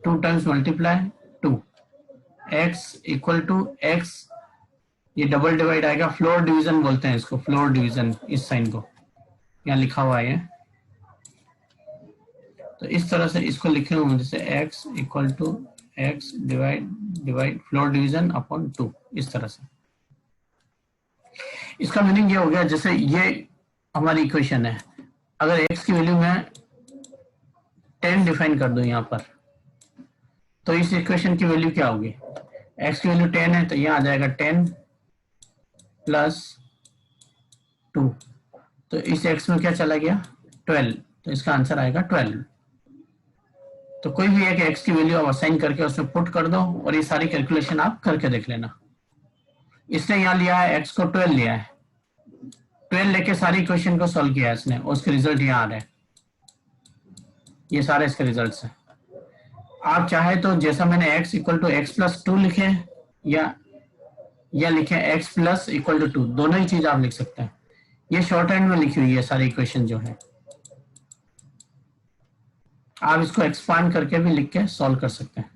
2 times multiply 2, x equal to x, ये double divide आएगा, floor division बोलते हैं इसको, फ्लोर डिवीजन, इस साइन को यहाँ लिखा हुआ है। तो इस तरह से इसको लिखे हुए जैसे x equal to x divide floor division upon 2, इस तरह से। इसका मीनिंग ये हो गया, जैसे ये हमारी इक्वेशन है, अगर x की वैल्यू मैं 10 डिफाइन कर दूं यहाँ पर, तो इस इक्वेशन की वैल्यू क्या होगी, x की वैल्यू 10 है तो यहाँ आ जाएगा 10 प्लस 2, तो इस x में क्या चला गया 12, तो इसका आंसर आएगा 12। तो कोई भी एक x की वैल्यू आप असाइन करके उसमें पुट कर दो और ये सारी कैलकुलेशन आप करके देख लेना। इसने यहाँ लिया है x को 12 लिया है, 12 लेके सारी इक्वेशन को सॉल्व किया है इसने, और उसके रिजल्ट यहाँ आ रहे हैं, ये सारे इसके रिजल्ट्स हैं। आप चाहे तो जैसा मैंने x equal to x plus 2 लिखे या लिखे x प्लस इक्वल टू 2, दोनों ही चीज आप लिख सकते हैं। ये शॉर्ट हैंड में लिखी हुई है सारी इक्वेशन जो है, आप इसको एक्सपांड करके भी लिख के सॉल्व कर सकते हैं।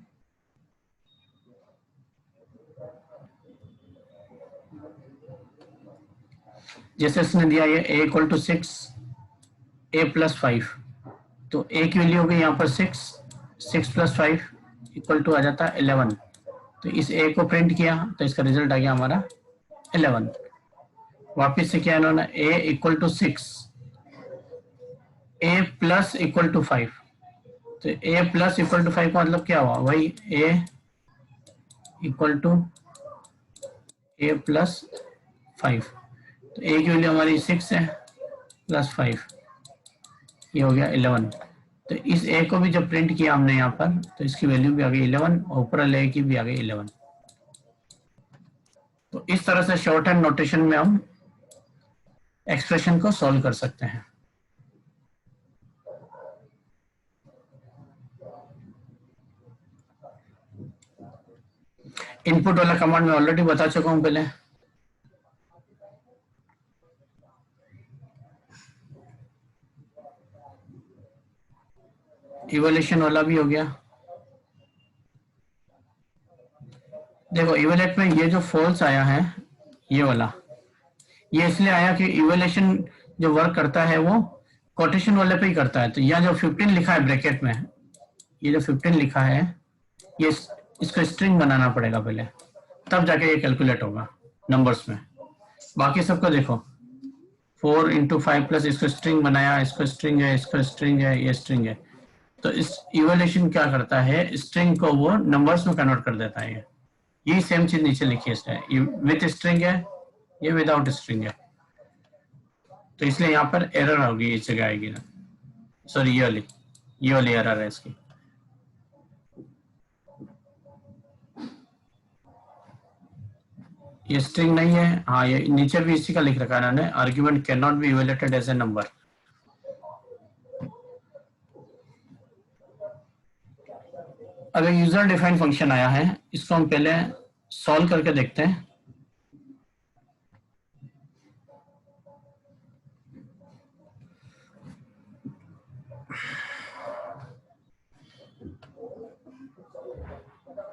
जैसे इसने दिया ये a equal to 6 a plus 5, तो a की वैल्यू हो गई यहाँ पर 6 प्लस 5 इक्वल टू आ जाता है 11, तो इस a को प्रिंट किया तो इसका रिजल्ट आ गया हमारा 11। वापिस से किया इन्होंने a equal to 6 a plus equal to 5, तो a प्लस इक्वल टू 5 का मतलब क्या हुआ, वही a equal to a plus 5, तो a की वैल्यू हमारी 6 है प्लस 5, ये हो गया 11। तो इस a को भी जब प्रिंट किया हमने यहाँ पर, तो इसकी वैल्यू भी आ गई 11 और ऊपर a की भी आ गई 11। तो इस तरह से शॉर्ट हैंड नोटेशन में हम एक्सप्रेशन को सॉल्व कर सकते हैं। इनपुट वाला कमांड मैं ऑलरेडी बता चुका हूं पहले। इवैल्यूएशन वाला भी हो गया। देखो इवैल्यूएट में ये जो फॉल्स आया है, ये वाला, ये इसलिए आया कि इवैल्यूएशन जो वर्क करता है वो कोटेशन वाले पे ही करता है। तो यहाँ जो 15 लिखा है ब्रैकेट में, ये जो 15 लिखा है, ये इसको स्ट्रिंग बनाना पड़ेगा पहले, तब जाके ये कैलकुलेट होगा नंबर्स में। बाकी सबको देखो 4 इंटू 5 प्लस, इसको स्ट्रिंग बनाया, इसको स्ट्रिंग है, इसको स्ट्रिंग है, ये स्ट्रिंग है। तो इस इवैल्यूएशन क्या करता है, स्ट्रिंग को वो नंबर्स में कन्वर्ट कर देता है। यही सेम चीज नीचे लिखी है इसने, विथ स्ट्रिंग है, ये विदाउट स्ट्रिंग है। तो इसलिए यहाँ पर एरर होगी, इस जगह आएगी ना, सॉरी ये वाली एरर है इसकी। ये स्ट्रिंग नहीं है, हाँ ये नीचे भी इसी का लिख रखा है इन्होंने, argument can not be evaluated as a number. अब एक यूजर डिफाइंड फंक्शन आया है, इसको हम पहले सॉल्व करके देखते हैं।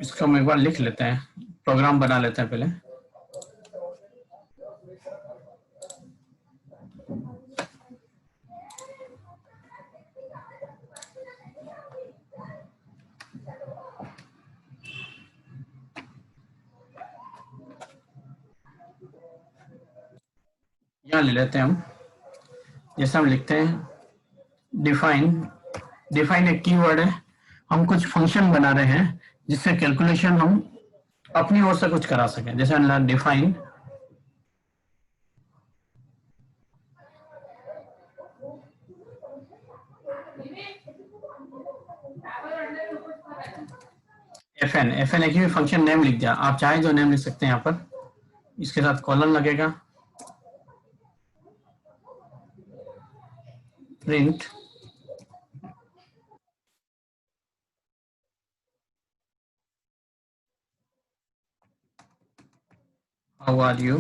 इसको हम एक बार लिख लेते हैं, प्रोग्राम बना लेते हैं पहले। यहाँ ले लेते हैं हम, जैसे हम लिखते हैं डिफाइन एक कीवर्ड है, हम कुछ फंक्शन बना रहे हैं जिससे कैलकुलेशन हम अपनी ओर से कुछ करा सकें। जैसे डिफाइन एफएन एक ही फंक्शन नेम लिख दिया, आप चाहे जो नेम लिख सकते हैं यहाँ पर, इसके साथ कॉलन लगेगा, प्रिंट हाउ आर यू,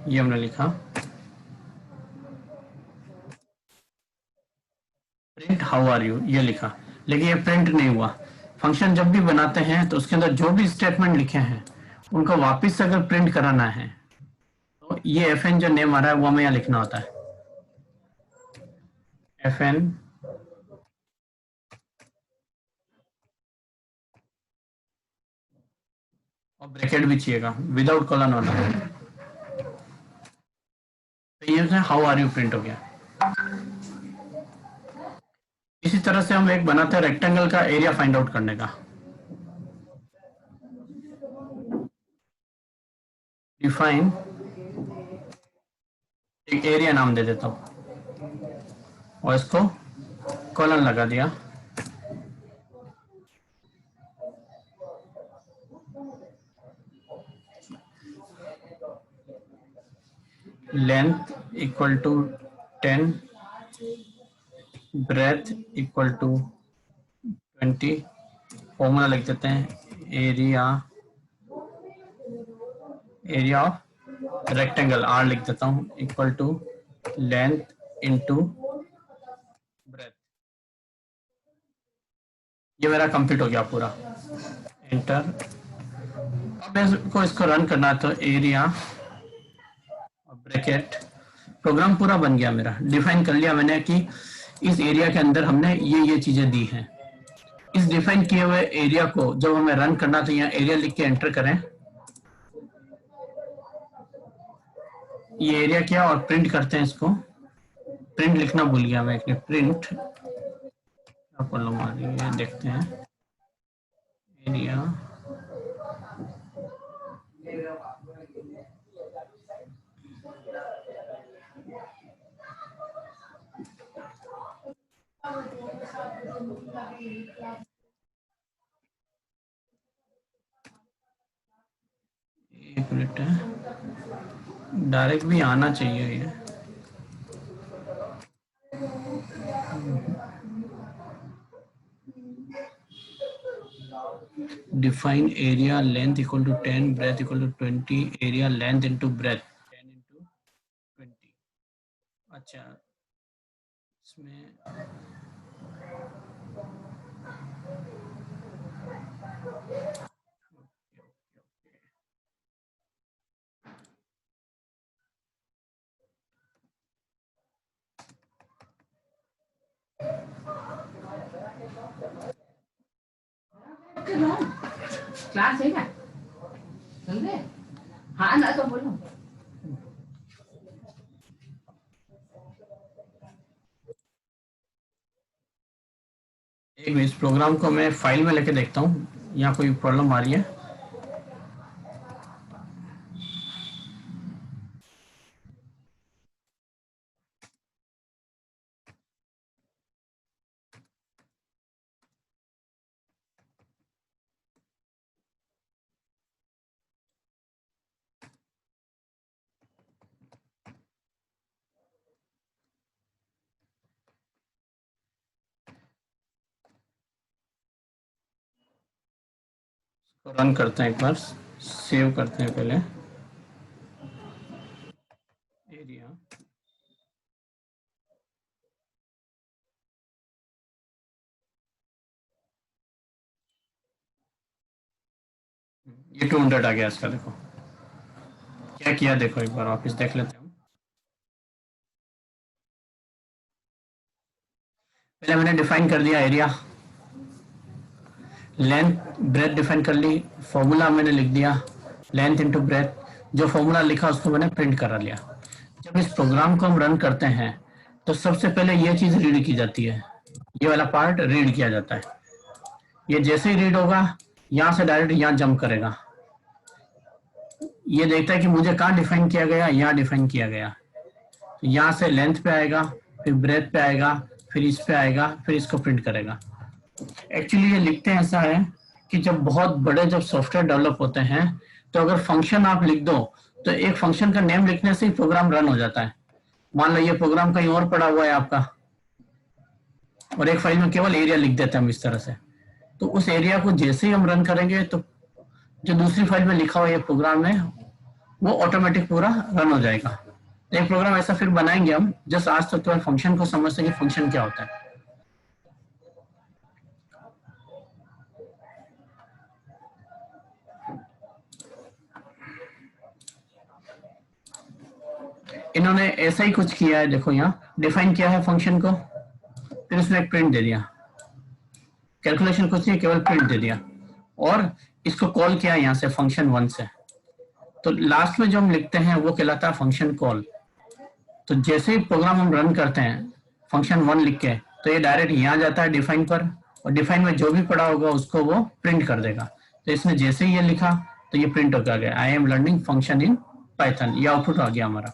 ये हमने लिखा, प्रिंट हाउ आर यू ये लिखा। लेकिन ये प्रिंट नहीं हुआ। फंक्शन जब भी बनाते हैं तो उसके अंदर जो भी स्टेटमेंट लिखे हैं उनको वापस से अगर प्रिंट कराना है तो ये एफ एन जो नेम आ रहा है वो हमें यहाँ लिखना होता है, एफ एन और ब्रैकेट भी चाहिएगा विदाउट कॉलन वाला। तो ये हाउ आर यू प्रिंट हो गया। इसी तरह से हम एक बनाते हैं रेक्टेंगल का एरिया फाइंड आउट करने का। डिफाइन, एक एरिया नाम दे देता हूं और इसको कॉलन लगा दिया। Length equal to 10, breadth equal to 20, formula लिख देते हैं एरिया ऑफ रेक्टेंगल आर लिख देता हूं equal to length into breadth. ये मेरा कंप्लीट हो गया पूरा, एंटर। अब इसको रन करना है तो एरिया ब्रैकेट, प्रोग्राम पूरा बन गया मेरा। डिफाइन कर लिया मैंने कि इस एरिया के अंदर हमने ये चीजें दी हैं। इस डिफाइन किए हुए एरिया को जब हमें रन करना तो यहाँ एरिया लिख के एंटर करें। ये एरिया किया और प्रिंट करते हैं इसको। प्रिंट लिखना भूल गया मैं, प्रिंट देखते हैं एरिया एक मिनट है, डायरेक्ट भी आना चाहिए ये। Define area length equal to 10, breadth equal to 20, area length into breadth 10 into 20। अच्छा, इसमें क्लास है क्या? समझे? हाँ ना तो बोलो। एक इस प्रोग्राम को मैं फाइल में लेके देखता हूँ, यहाँ कोई प्रॉब्लम आ रही है। रन करते हैं एक बार, सेव करते हैं पहले एरिया। ये 200 आ गया इसका, देखो क्या किया, देखो एक बार वापस देख लेते हैं। पहले मैंने डिफाइन कर दिया एरिया, लेंथ ब्रेथ डिफाइन कर ली, फॉर्मूला मैंने लिख दिया लेंथ इनटू ब्रेथ। जो फॉर्मूला लिखा उसको मैंने प्रिंट करा लिया। जब इस प्रोग्राम को हम रन करते हैं तो सबसे पहले ये चीज रीड की जाती है, ये वाला पार्ट रीड किया जाता है। ये जैसे ही रीड होगा यहाँ से डायरेक्ट यहाँ जंप करेगा। ये देखता है कि मुझे कहाँ डिफाइन किया गया, यहाँ डिफाइन किया गया। तो यहाँ से लेंथ पे आएगा, फिर ब्रेथ पे आएगा, फिर इस पे आएगा, फिर इसको प्रिंट करेगा। एक्चुअली ये लिखते हैं ऐसा है कि जब बहुत बड़े जब सॉफ्टवेयर डेवलप होते हैं तो अगर फंक्शन आप लिख दो तो एक फंक्शन का नेम लिखने से ही प्रोग्राम रन हो जाता है। मान लो ये प्रोग्राम कहीं और पड़ा हुआ है आपका और एक फाइल में केवल एरिया लिख देते हैं हम इस तरह से, तो उस एरिया को जैसे ही हम रन करेंगे तो जो दूसरी फाइल में लिखा हुआ ये प्रोग्राम है वो ऑटोमेटिक पूरा रन हो जाएगा। एक प्रोग्राम ऐसा फिर बनाएंगे हम, जस्ट आज तक तो फंक्शन को समझते हैं कि फंक्शन क्या होता है। इन्होंने ऐसा ही कुछ किया है, देखो यहाँ डिफाइन किया है फंक्शन को, फिर उसने एक प्रिंट दे दिया, कैलकुलेशन कुछ नहीं, केवल प्रिंट दे दिया, और इसको कॉल किया यहाँ से फंक्शन 1 से। तो लास्ट में जो हम लिखते हैं वो कहलाता है फंक्शन कॉल। तो जैसे ही प्रोग्राम हम रन करते हैं फंक्शन 1 लिख के, तो ये डायरेक्ट यहाँ जाता है डिफाइन पर, और डिफाइन में जो भी पड़ा होगा उसको वो प्रिंट कर देगा। तो इसने जैसे ही ये लिखा तो ये प्रिंट होकर आ गया, I am learning function in Python, ये आउटपुट आ गया हमारा।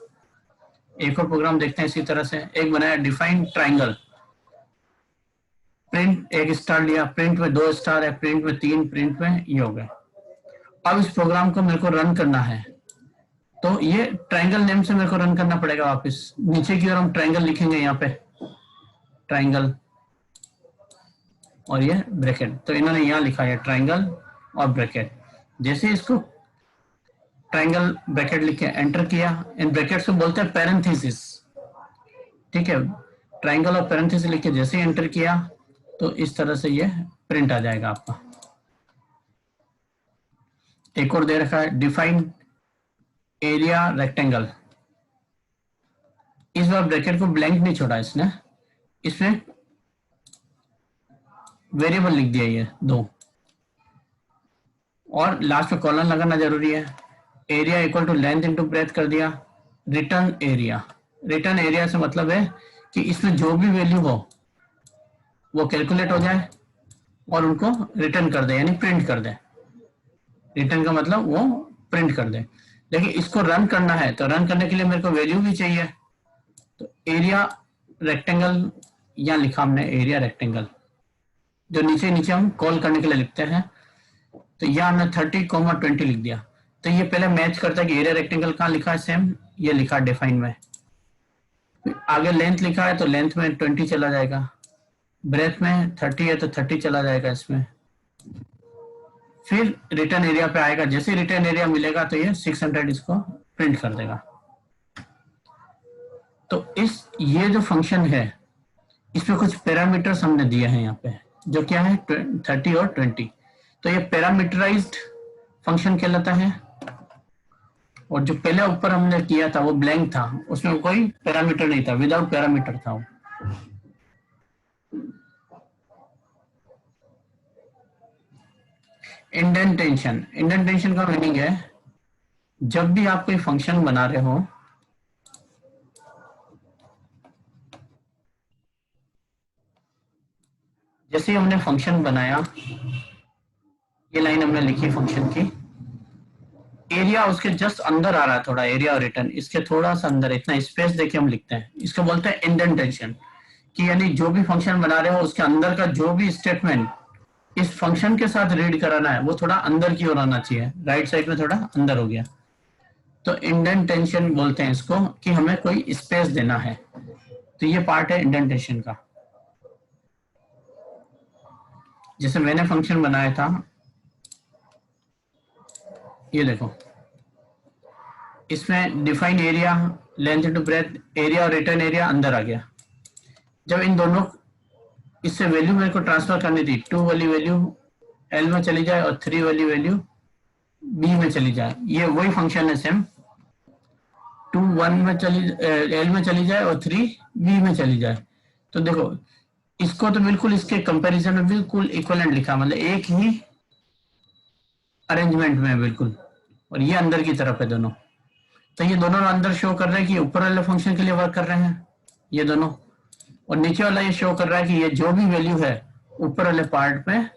एक और प्रोग्राम देखते हैं इसी तरह से, एक बनाया डिफाइन ट्राइंगल, प्रिंट एक स्टार लिया, प्रिंट में 2 स्टार है, प्रिंट में 3, प्रिंट में ये हो गए। अब इस प्रोग्राम को मेरे को रन करना है, तो ये ट्राइंगल नेम से मेरे को रन करना पड़ेगा वापस। नीचे की ओर हम ट्राइंगल लिखेंगे यहाँ पे, ट्राइंगल और ये ब्रैकेट, तो इन्होंने यहाँ लिखा है ट्राइंगल और ब्रैकेट। जैसे इसको ट्राइंगल ब्रैकेट लिख के एंटर किया, इन ब्रैकेट्स को बोलते हैं पैरेंथेसिस, ठीक है। ट्राइंगल और पैरेंथेसिस लिख के जैसे ही एंटर किया तो इस तरह से ये प्रिंट आ जाएगा आपका। एक और दे रखा है डिफाइन एरिया रेक्टेंगल, इस बार ब्रैकेट को ब्लैंक नहीं छोड़ा इसने, इसमें वेरिएबल लिख दिया ये 2, और लास्ट में कॉलन लगाना जरूरी है। Area equal to length into breadth कर दिया। रिटर्न एरिया, रिटर्न एरिया से मतलब है कि इसमें जो भी वैल्यू हो वो कैलकुलेट हो जाए और उनको रिटर्न कर दे, यानी प्रिंट कर दे। रिटर्न का मतलब वो प्रिंट कर दे। लेकिन इसको रन करना है, तो रन करने के लिए मेरे को वैल्यू भी चाहिए। तो एरिया रेक्टेंगल यहाँ लिखा हमने, एरिया रेक्टेंगल, जो नीचे नीचे हम कॉल करने के लिए लिखते हैं। तो यहाँ हमने 30,20 लिख दिया। तो ये पहले मैच करता है कि एरिया रेक्टेंगल कहाँ लिखा है, सेम ये लिखा डिफाइन में। आगे लेंथ लिखा है तो लेंथ में 20 चला जाएगा, ब्रेथ में 30 है तो 30 चला जाएगा इसमें। फिर रिटर्न एरिया पे आएगा, जैसे रिटर्न एरिया मिलेगा तो ये 600 इसको प्रिंट कर देगा। तो ये जो फंक्शन है इसमें कुछ पैरामीटर्स हमने दिए हैं यहाँ पे, जो क्या है 30 और 20। तो ये पैरामीटराइज्ड फंक्शन कहलाता है। और जो पहले ऊपर हमने किया था वो ब्लैंक था, उसमें कोई पैरामीटर नहीं था, विदाउट पैरामीटर था वो। इंडेंटेशन, इंडेंटेशन का मीनिंग है जब भी आप कोई फंक्शन बना रहे हो, जैसे हमने फंक्शन बनाया, ये लाइन हमने लिखी फंक्शन की, एरिया उसके जस्ट अंदर आ रहा है, थोड़ा एरिया और रिटर्न इसके थोड़ा सा अंदर, इतना स्पेस देके हम लिखते हैं, इसको बोलते हैं इंडेंटेशन। कि यानी जो भी फंक्शन बना रहे हो उसके अंदर का जो भी स्टेटमेंट इस फंक्शन के साथ रीड कराना है वो थोड़ा अंदर की ओर आना चाहिए, राइट साइड में थोड़ा अंदर हो गया। तो इंडेंटेशन बोलते हैं इसको, कि हमें कोई स्पेस देना है। तो ये पार्ट है इंडेंटेशन का। जैसे मैंने फंक्शन बनाया था, ये देखो, इसमें define area, length into breath, area और रिटर्न एरिया अंदर आ गया। जब इन दोनों इससे वैल्यू मेरे को ट्रांसफर करनी थी, 2 वाली वैल्यू L में चली जाए और 3 वाली वैल्यू B में चली जाए, ये वही फंक्शन है सेम। 2 1 में L में चली जाए और 3 B में चली जाए। तो देखो इसको तो बिल्कुल इसके कंपैरिजन में बिल्कुल इक्विवेलेंट लिखा, मतलब एक ही अरेंजमेंट में बिल्कुल, और ये अंदर की तरफ है दोनों। तो ये दोनों अंदर शो कर रहे हैं कि ऊपर वाले फंक्शन के लिए वर्क कर रहे हैं ये दोनों, और नीचे वाला ये शो कर रहा है कि ये जो भी वैल्यू है ऊपर वाले पार्ट में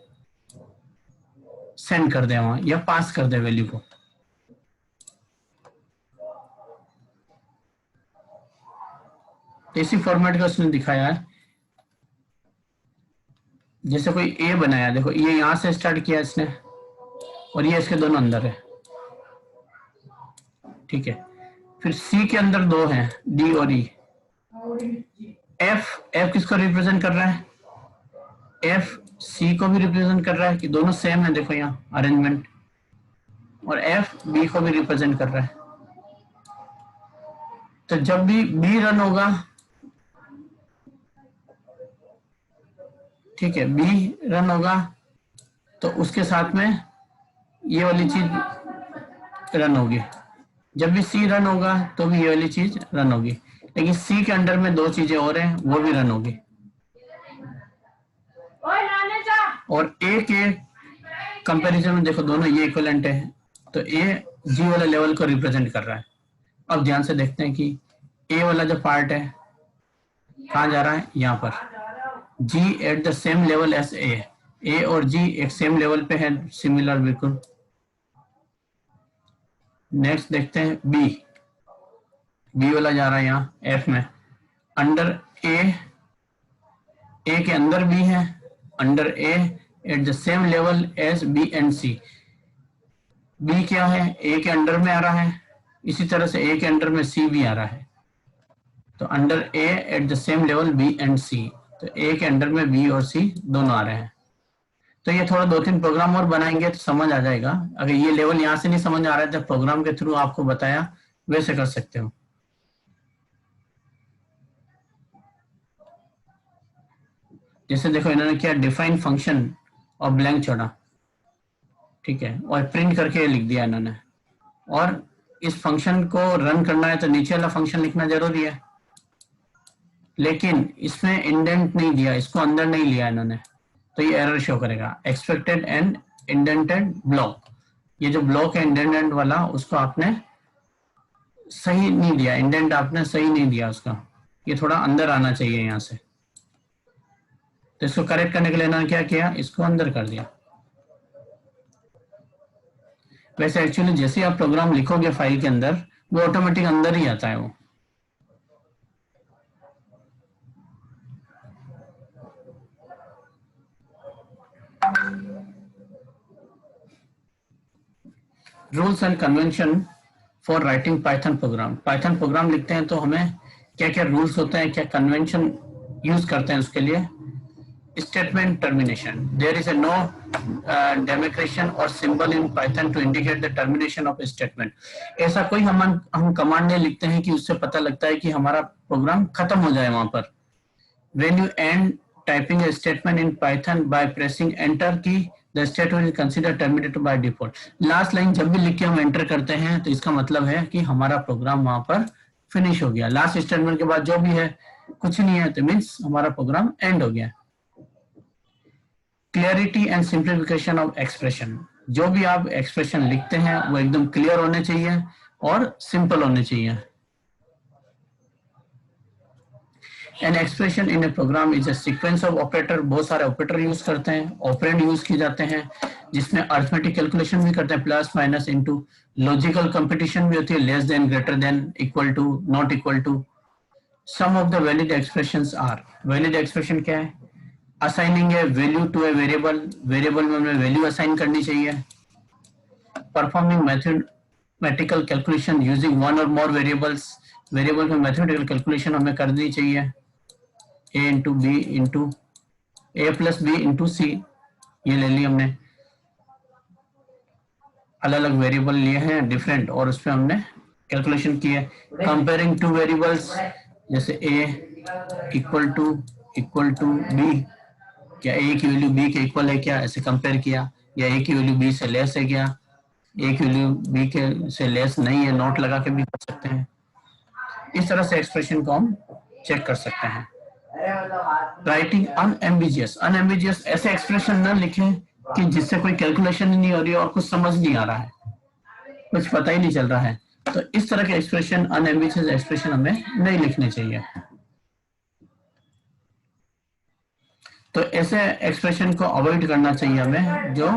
सेंड कर दे वहां, या पास कर दे वैल्यू को। इसी फॉर्मेट का उसने दिखाया है। जैसे कोई ए बनाया, देखो ये यहां से स्टार्ट किया इसने और ये इसके दोनों अंदर है, ठीक है। फिर सी के अंदर 2 हैं, डी और ई। एफ किसको रिप्रेजेंट कर रहा है, एफ सी को भी रिप्रेजेंट कर रहा है, कि दोनों सेम है, देखो यहाँ अरेंजमेंट। और एफ बी को भी रिप्रेजेंट कर रहा है। तो जब भी बी रन होगा, ठीक है, बी रन होगा तो उसके साथ में ये वाली चीज रन होगी, जब भी सी रन होगा तो भी ये वाली चीज रन होगी, लेकिन सी के अंडर में दो चीजें और हैं वो भी रन होगी। और ए के कंपैरिजन में देखो दोनों ये इक्विवेलेंट है, तो ए जी वाले लेवल को रिप्रेजेंट कर रहा है। अब ध्यान से देखते हैं कि ए वाला जो पार्ट है कहाँ जा रहा है, यहाँ पर G at the same level S A और जी एक सेम लेवल पे है, सिमिलर बिल्कुल। नेक्स्ट देखते हैं बी वाला जा रहा है यहाँ एफ में, अंडर ए के अंदर बी है, under A at the same level as B and C. B क्या है, ए के अंडर में आ रहा है, इसी तरह से ए के अंडर में सी भी आ रहा है, तो under A at the same level B and C, तो ए के अंडर में बी और सी दोनों आ रहे हैं। तो ये थोड़ा 2-3 प्रोग्राम और बनाएंगे तो समझ आ जाएगा। अगर ये लेवल यहाँ से नहीं समझ आ रहा है तो प्रोग्राम के थ्रू आपको बताया वैसे कर सकते हो। जैसे देखो इन्होंने क्या डिफाइन फंक्शन और ब्लैंक छोड़ा, ठीक है, और प्रिंट करके लिख दिया इन्होंने। और इस फंक्शन को रन करना है तो नीचे वाला फंक्शन लिखना जरूरी है, लेकिन इसमें इंडेंट नहीं दिया, इसको अंदर नहीं लिया इन्होंने, तो ये एरर शो करेगा। एक्सपेक्टेड एंड इंडेंटेड ब्लॉक, ये जो ब्लॉक है इंडेंटेड वाला उसको आपने सही नहीं दिया, इंडेंट आपने सही नहीं दिया उसका, ये थोड़ा अंदर आना चाहिए यहाँ से। तो इसको करेक्ट करने के लिए इन्होंने क्या किया, इसको अंदर कर दिया। वैसे एक्चुअली जैसे आप प्रोग्राम लिखोगे फाइल के अंदर वो ऑटोमेटिक अंदर ही आता है वो। Rules and convention for writing Python programme. Python programme लिखते हैं तो हमें क्या क्या रूल्स होते हैं, क्या कन्वेंशन यूज करते हैं उसके लिए। Statement termination, there is no demarcation or symbol in Python to indicate the termination of statement. ऐसा कोई हम कमांड नहीं लिखते हैं कि उससे पता लगता है कि हमारा प्रोग्राम खत्म हो जाए वहां पर। When you and typing a statement in Python by pressing enter key, the statement is considered terminated by default। Last line जब भी लिख के हम एंटर करते हैं तो इसका मतलब है कि हमारा प्रोग्राम वहां पर फिनिश हो गया। लास्ट स्टेटमेंट के बाद जो भी है कुछ नहीं है तो मीन्स हमारा प्रोग्राम एंड हो गया। Clarity and simplification of expression, जो भी आप एक्सप्रेशन लिखते हैं वो एकदम क्लियर होने चाहिए और सिंपल होने चाहिए। An expression in a program is a sequence of operator, बहुत सारे ऑपरेटर यूज करते हैं, ऑपरेंड यूज किए जाते हैं जिसमें अरिथमेटिक कैलकुलेशन भी करते हैं, plus minus into, logical competition भी होती है, less than, greater than, equal to, not equal to. Some of the valid expressions are, valid expression क्या है, assigning a value to a variable, variable में हमें वैल्यू असाइन करनी चाहिए। Performing mathematical calculation using one or more variables, variable में mathematical calculation हमें करनी चाहिए। a into B into A plus B into C, ये ले ली हमने, अलग अलग वेरिएबल लिए हैं डिफरेंट और उस पर हमने कैलकुलेशन की है। कंपेयरिंग टू वेरिएबल्स, जैसे a इक्वल टू बी, क्या a की वैल्यू b के इक्वल है क्या, ऐसे कंपेयर किया, या a की वैल्यू b से लेस है क्या, a की वैल्यू b के से लेस नहीं है, नोट लगा के भी कर सकते हैं। इस तरह से एक्सप्रेशन को हम चेक कर सकते हैं। राइटिंग अनएम्बिजियस, अनएम्बिजियस ऐसे एक्सप्रेशन न लिखें कि जिससे कोई कैलकुलेशन ही नहीं हो रही है और कुछ समझ नहीं आ रहा है, कुछ पता ही नहीं चल रहा है, तो इस तरह के एक्सप्रेशन, अनएम्बिजियस एक्सप्रेशन हमें नहीं लिखने चाहिए। तो ऐसे एक्सप्रेशन को अवॉइड करना चाहिए हमें, जो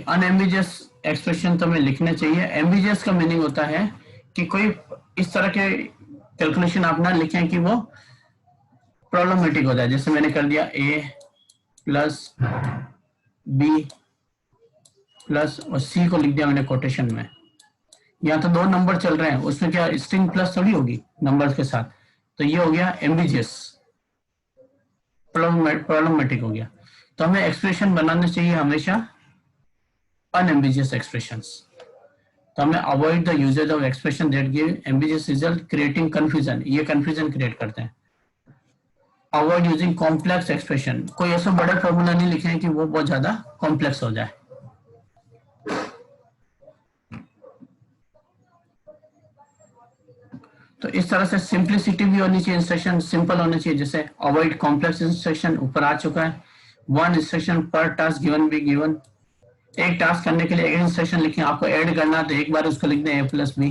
अनएम्बिजियस एक्सप्रेशन तो हमें लिखने चाहिए। एम्बिजियस का मीनिंग होता है कि कोई इस तरह के कैलकुलेशन आप ना लिखें कि वो प्रॉब्लमेटिक हो जाए। जैसे मैंने कर दिया a प्लस बी प्लस और c को लिख दिया मैंने कोटेशन में, यहाँ तो दो नंबर चल रहे हैं, उसमें क्या स्ट्रिंग प्लस थोड़ी होगी नंबर्स के साथ, तो ये हो गया एम्बिजियस, प्रॉब्लमेटिक हो गया। तो हमें एक्सप्रेशन बनाने चाहिए हमेशा unambiguous expressions। तो हमें avoid the usage of expression that give ambiguous result creating confusion, ये confusion create करते हैं। अवॉइड यूजिंग कॉम्प्लेक्स एक्सप्रेशन, कोई ऐसा बड़ा फॉर्मूला नहीं लिखे कि वो बहुत ज्यादा कॉम्प्लेक्स हो जाए। तो इस तरह से सिंप्लिसिटी भी होनी चाहिए, इंस्ट्रक्शन सिंपल होने चाहिए, जैसे अवॉइड कॉम्प्लेक्स इंस्ट्रक्शन ऊपर आ चुका है। वन इंस्ट्रक्शन पर टास्क गिवन बी गिवन, एक टास्क करने के लिए एक इंस्ट्रक्शन लिखें, आपको ऐड करना है तो एक बार उसको लिख दें ए प्लस बी,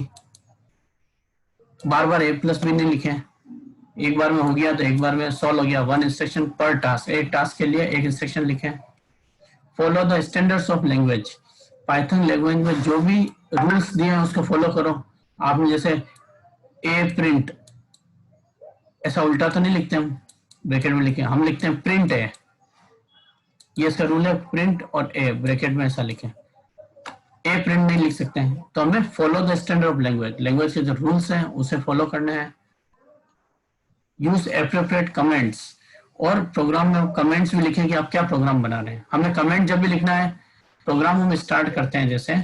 बार बार ए प्लस बी नहीं लिखें, एक बार में हो गया तो एक बार में सॉल्व हो गया। वन इंस्ट्रक्शन पर टास्क, एक टास्क के लिए एक इंस्ट्रक्शन लिखें। Follow the standards of language, Python language में जो भी रूल्स दिए हैं उसको फॉलो करो। आपने जैसे ए प्रिंट, ऐसा उल्टा तो नहीं लिखते हम, ब्रैकेट में लिखे, हम लिखते हैं प्रिंट है, ये इसका रूल है, प्रिंट और ए ब्रैकेट में ऐसा लिखें, ए प्रिंट नहीं लिख सकते हैं। तो हमें follow the standard of language, language के जो रूल्स हैं उसे फॉलो करने हैं। यूज एप्रोप्रिएट कमेंट्स, और प्रोग्राम में कमेंट्स भी लिखें कि आप क्या प्रोग्राम बना रहे हैं। हमें कमेंट जब भी लिखना है, प्रोग्राम हम स्टार्ट करते हैं, जैसे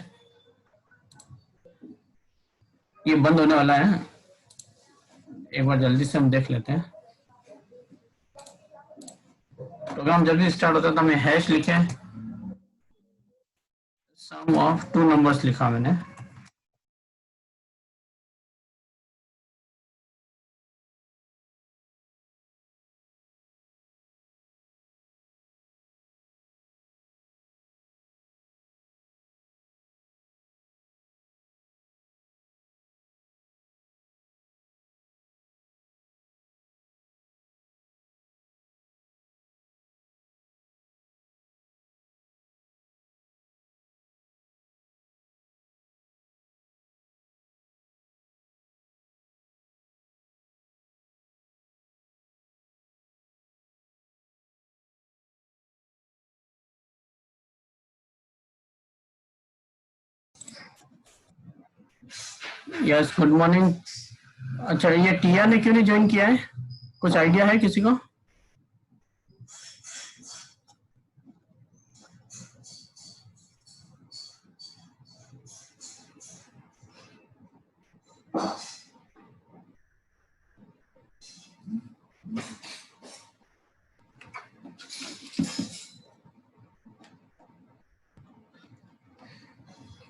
ये बंद होने वाला है, एक बार जल्दी से हम देख लेते हैं। प्रोग्राम जब भी स्टार्ट होता है तो हमें हैश लिखें, सम ऑफ टू नंबर्स लिखा मैंने, यस गुड मॉर्निंग। अच्छा, ये टिया ने क्यों नहीं ज्वाइन किया है, कुछ आइडिया है किसी को?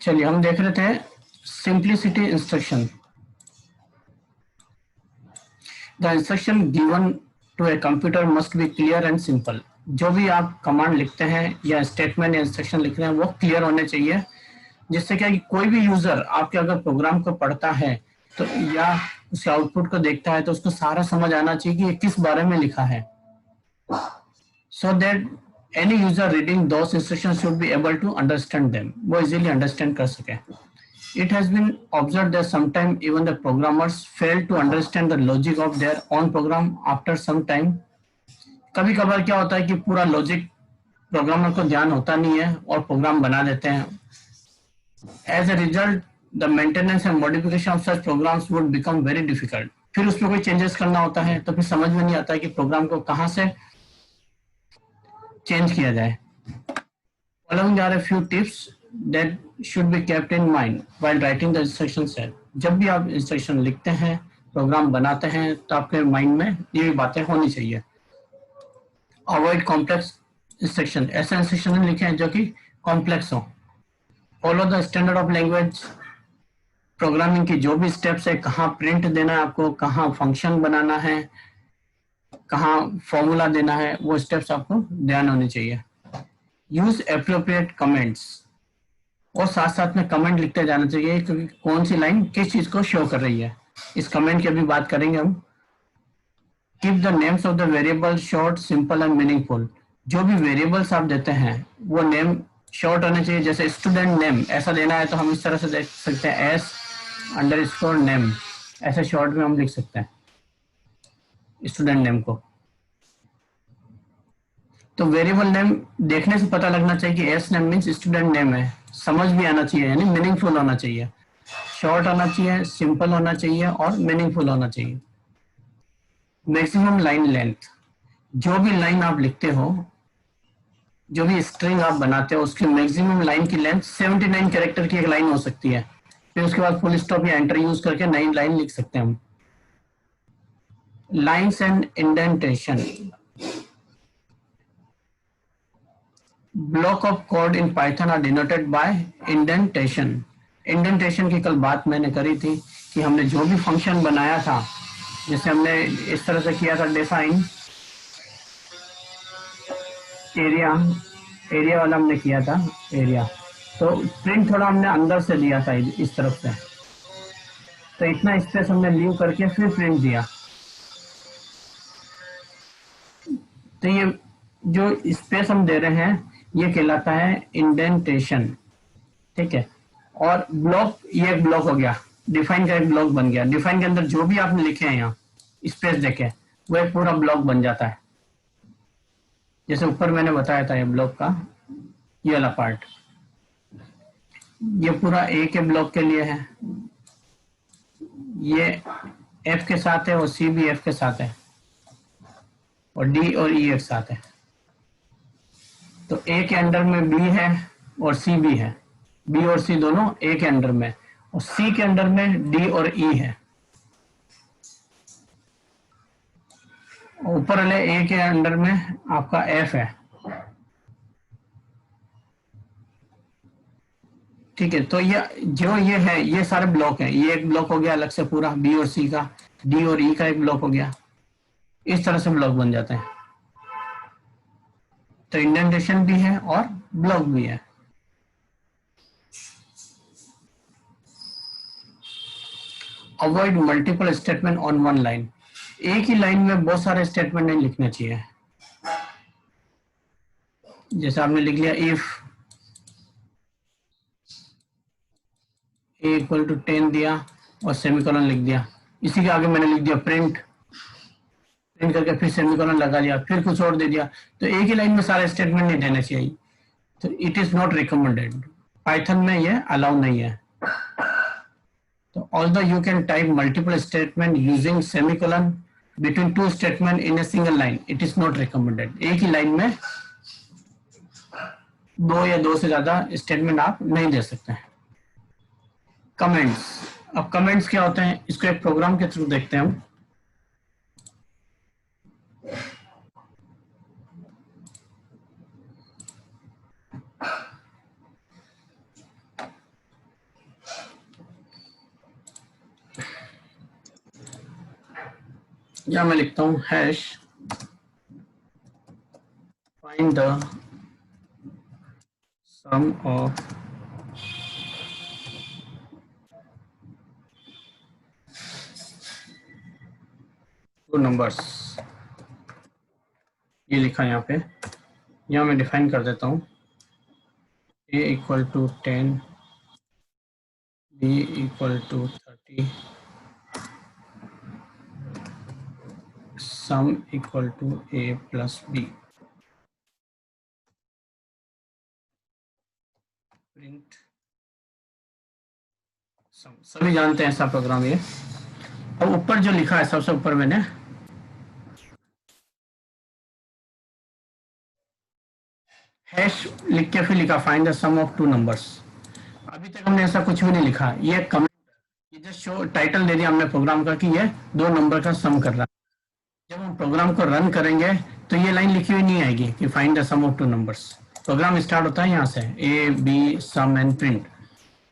चलिए हम देख रहे थे simplicity instruction. The instruction given to a computer must be clear and simple. जो भी आप कमांड लिखते हैं या स्टेटमेंट या इंस्ट्रक्शन लिख रहे हैं वो क्लियर होने चाहिए, जिससे क्या कि कोई भी यूजर आपके अगर प्रोग्राम को पढ़ता है तो या उसके आउटपुट को देखता है तो उसको सारा समझ आना चाहिए कि ये किस बारे में लिखा है, so that any user reading those instructions should be able to understand them, वो easily understand कर सके। It has been observed that sometimes even the programmers fail to understand the logic of their own program after some time। कभी कभार क्या होता है कि पूरा लॉजिक प्रोग्रामर को ध्यान होता नहीं है और प्रोग्राम बना देते हैं। As a result, the maintenance and modification of such programs would become very difficult। फिर उसमें कोई चेंजेस करना होता है तो फिर समझ में नहीं आता है कि प्रोग्राम को कहाँ से चेंज किया जाए। Following are a few tips that should be kept in mind while writing the instruction set। जब भी आप इंस्ट्रक्शन लिखते हैं, प्रोग्राम बनाते हैं, तो आपके माइंड में ये बातें होनी चाहिए। Avoid complex instruction, ऐसा इंस्ट्रक्शन लिखें जो कि कॉम्प्लेक्स हो। Follow the standard of language, programming की जो भी स्टेप्स है, कहाँ प्रिंट देना है आपको, कहाँ फंक्शन बनाना है, कहाँ फॉर्मूला देना है, वो स्टेप्स आपको ध्यान होने चाहिए। यूज एप्रोप्रिएट कमेंट्स, और साथ साथ में कमेंट लिखते जाना चाहिए क्योंकि कौन सी लाइन किस चीज को शो कर रही है। इस कमेंट की अभी बात करेंगे हम। Keep the names of the variable short simple and meaningful. जो भी वेरिएबल्स आप देते हैं वो नेम शॉर्ट होने चाहिए। जैसे स्टूडेंट नेम ऐसा देना है तो हम इस तरह से देख सकते हैं S_name, ऐसे शॉर्ट में हम लिख सकते हैं स्टूडेंट नेम को। तो वेरिएबल नेम देखने से पता लगना चाहिए कि S name means student name है, समझ भी आना चाहिए, यानी मीनिंगफुल होना चाहिए, शॉर्ट होना चाहिए, सिंपल होना चाहिए और मीनिंगफुल होना चाहिए। मैक्सिमम लाइन लेंथ, जो भी लाइन आप लिखते हो, जो भी स्ट्रिंग आप बनाते हो, उसकी मैक्सिमम लाइन की लेंथ 79 कैरेक्टर की एक लाइन हो सकती है। फिर उसके बाद फुल स्टॉप या एंटर यूज करके नई लाइन लिख सकते हैं हम। lines and indentation. Block of code in Python are denoted by indentation. Indentation की कल बात मैंने करी थी कि हमने जो भी फंक्शन बनाया था, जैसे हमने इस तरह से किया था डिफाइन एरिया, एरिया वाला हमने किया था एरिया, तो प्रिंट थोड़ा हमने अंदर से दिया था इस तरफ से, तो इतना स्पेस हमने लीव करके फिर प्रिंट दिया। तो ये जो स्पेस हम दे रहे हैं ये कहलाता है इंडेंटेशन, ठीक है। और ब्लॉक, ये एक ब्लॉक हो गया, डिफाइन का एक ब्लॉक बन गया। डिफाइन के अंदर जो भी आपने लिखे हैं यहाँ स्पेस देके वो एक पूरा ब्लॉक बन जाता है। जैसे ऊपर मैंने बताया था ये ब्लॉक का ये वाला पार्ट, ये पूरा ए के ब्लॉक के लिए है, ये एफ के साथ है और सी भी एफ के साथ है और डी और ई एक साथ है। तो ए के अंडर में बी है और सी भी है, बी और सी दोनों ए के अंडर में, और सी के अंडर में डी और ई है। ऊपर वाले ए के अंडर में आपका एफ है, ठीक है। तो ये जो ये है ये सारे ब्लॉक हैं, ये एक ब्लॉक हो गया अलग से पूरा बी और सी का, डी और ई का एक ब्लॉक हो गया, इस तरह से ब्लॉक बन जाते हैं। तो इंडेंटेशन भी है और ब्लॉक भी है। Avoid multiple statement on one line, एक ही लाइन में बहुत सारे स्टेटमेंट नहीं लिखने चाहिए। जैसे आपने लिख लिया इफ ए इक्वल टू 10 दिया और सेमीकोलन लिख दिया, इसी के आगे मैंने लिख दिया प्रिंट, प्रिंट करके फिर सेमीकोलन लगा दिया, फिर कुछ और दे दिया, तो एक ही लाइन में सारे स्टेटमेंट नहीं देने चाहिए। तो it is not recommended, Python में ये अलाउ नहीं है। तो although you can type multiple statement using semicolon between two statement in a single line, it is not recommended. एक ही लाइन में दो या दो से ज्यादा स्टेटमेंट आप नहीं दे सकते हैं। कमेंट्स, अब कमेंट्स क्या होते हैं इसको एक प्रोग्राम के थ्रू देखते हैं हम। या मैं लिखता हूं hash find the sum of two numbers, ये लिखा यहाँ पे, यहाँ मैं डिफाइन कर देता हूँ a equal to 10, b equal to 30, sum equal to a plus b, print sum. सभी जानते हैं ऐसा प्रोग्राम ये। अब ऊपर जो लिखा है सबसे ऊपर मैंने हैश लिख के फिर लिखा find the sum of two numbers. अभी तक हमने ऐसा कुछ भी नहीं लिखा, ये कमेंट, ये जस्ट शो टाइटल दे दिया हमने प्रोग्राम का कि ये दो नंबर का सम कर रहा है। जब हम प्रोग्राम को रन करेंगे तो ये लाइन लिखी हुई नहीं आएगी कि find the sum of two numbers. Program start होता है यहाँ से A B sum and print.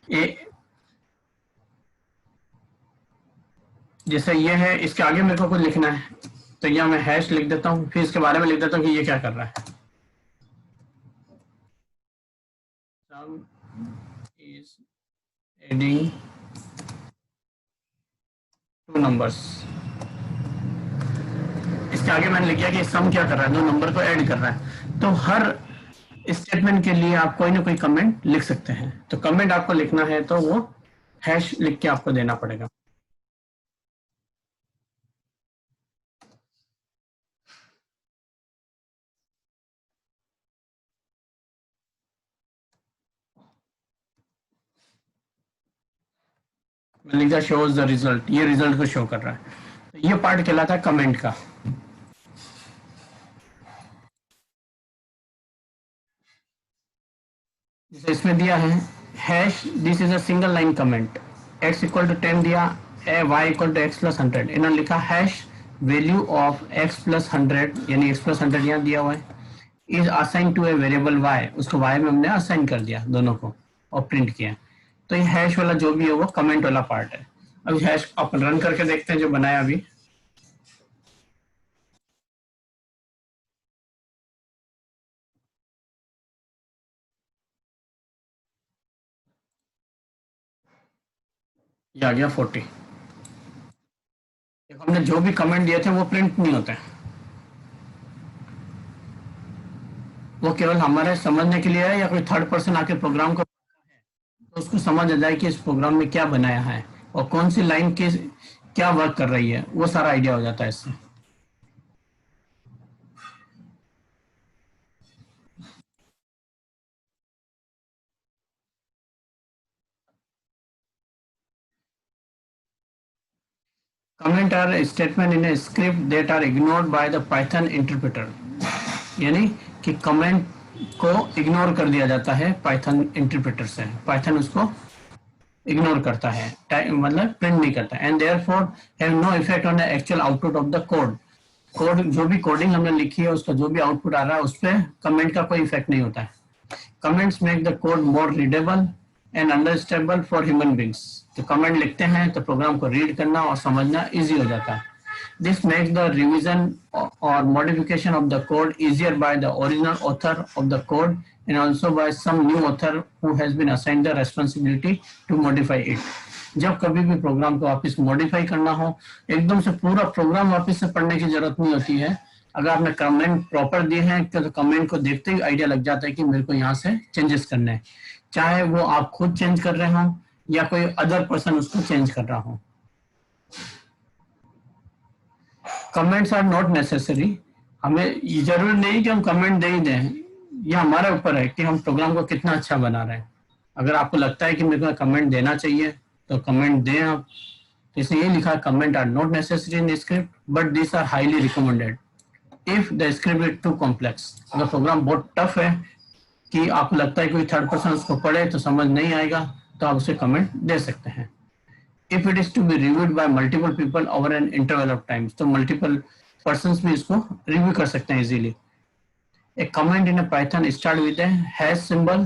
A जैसे ये है, इसके आगे मेरे को कुछ लिखना है तो यहाँ मैं हैश लिख देता हूँ, फिर इसके बारे में लिख देता हूँ कि ये क्या कर रहा है। सम इज एडिंग टू नंबर्स, इसके आगे मैंने लिखा कि सम क्या कर रहा है, दो नंबर को ऐड कर रहा है। तो हर स्टेटमेंट के लिए आप कोई ना कोई कमेंट लिख सकते हैं। तो कमेंट आपको लिखना है तो वो हैश लिख के आपको देना पड़ेगा। मैंने लिखा शोज द रिजल्ट, ये रिजल्ट को शो कर रहा है। तो ये पार्ट कहलाता है कमेंट का। जैसे इसमें दिया है hash this is a single line comment, x equal to 10 दिया, y equal to x plus 100, इन्होंने लिखा hash value of x plus 100 यानी x प्लस 100 यहाँ दिया हुआ है is assign to a variable y, उसको y में हमने असाइन कर दिया दोनों को और प्रिंट किया। तो ये हैश वाला जो भी है वो कमेंट वाला पार्ट है। अब हैश अपन रन करके देखते हैं जो बनाया अभी। ये आ गया 40। हमने जो भी कमेंट दिए थे वो प्रिंट नहीं होते, वो केवल हमारे समझने के लिए है, या कोई थर्ड पर्सन आके प्रोग्राम को तो उसको समझ आ जाए कि इस प्रोग्राम में क्या बनाया है और कौन सी लाइन के क्या वर्क कर रही है, वो सारा आइडिया हो जाता है इससे। Comment are statement in a script that are ignored by the Python interpreter, यानी कि कमेंट को इग्नोर कर दिया जाता है पाइथन इंटरप्रेटर से, पाइथन उसको इग्नोर करता है, मतलब प्रिंट नहीं करता। And therefore have no effect on the actual output of the code. Code जो भी कोडिंग हमने लिखी है उसका जो भी आउटपुट आ रहा है उस पर कमेंट का कोई इफेक्ट नहीं होता है। Comments make the code more readable and understandable for human beings. तो कमेंट लिखते हैं तो प्रोग्राम को रीड करना और समझना इजी हो जाता है। दिस मेक्स द रिविजन और modification of the code easier by the original author of the code and also by some new author who has been assigned the responsibility to modify it. जब कभी भी programme को वापस modify करना हो, एकदम से पूरा प्रोग्राम वापस से पढ़ने की जरूरत नहीं होती है। अगर आपने कमेंट प्रॉपर दिए हैं तो कमेंट को देखते ही आइडिया लग जाता है कि मेरे को यहाँ से चेंजेस करने हैं, चाहे वो आप खुद चेंज कर रहे हो या कोई अदर पर्सन उसको चेंज कर रहा हो। कमेंट्स आर नॉट नेसेसरी, हमें जरूरी नहीं कि हम कमेंट दे ही दें, ये हमारे ऊपर है कि हम प्रोग्राम को कितना अच्छा बना रहे हैं। अगर आपको लगता है कि मेरे को कमेंट देना चाहिए तो कमेंट दें आप। तो इसने ये लिखा, comment are not necessary in script but this are highly recommended if the script is too complex. अगर प्रोग्राम बहुत टफ है कि आपको लगता है कोई थर्ड पर्सन उसको पढ़े तो समझ नहीं आएगा, तो आप उसे कमेंट दे सकते हैं। If it is to be reviewed by multiple people over an interval of times, तो मल्टीपल पर्सन भी इसको रिव्यू कर सकते हैं easily. A comment in a Python start with a hash symbol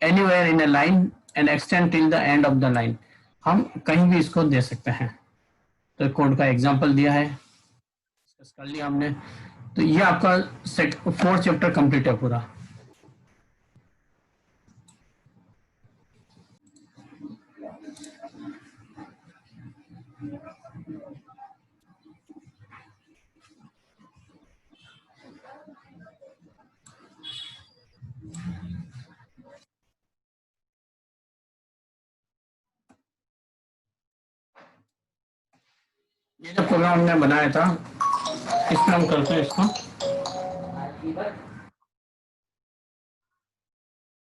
anywhere in a line and extend till the end of the line. हम कहीं भी इसको दे सकते हैं। तो कोड का एग्जांपल दिया है, डिस्कस कर लिया हमने। तो ये आपका 4th चैप्टर कंप्लीट है पूरा। ये जो प्रोग्राम हमने बनाया था इसमें हम करते हैं इसको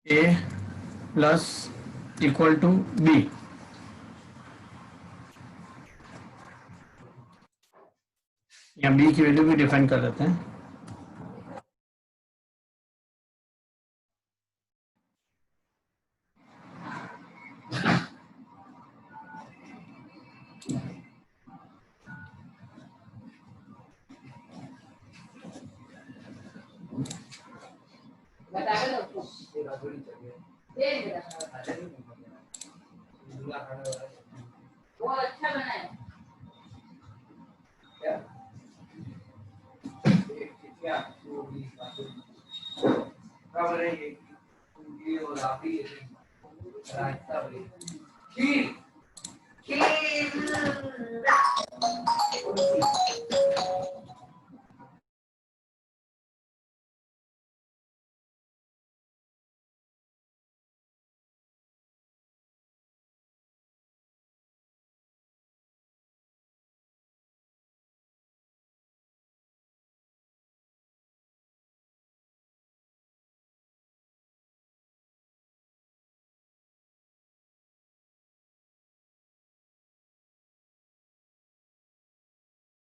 a plus equal to b, या b की वैल्यू भी डिफाइन कर देते हैं। वो अच्छा बना है क्या कब रहेगी और आप ही रास्ता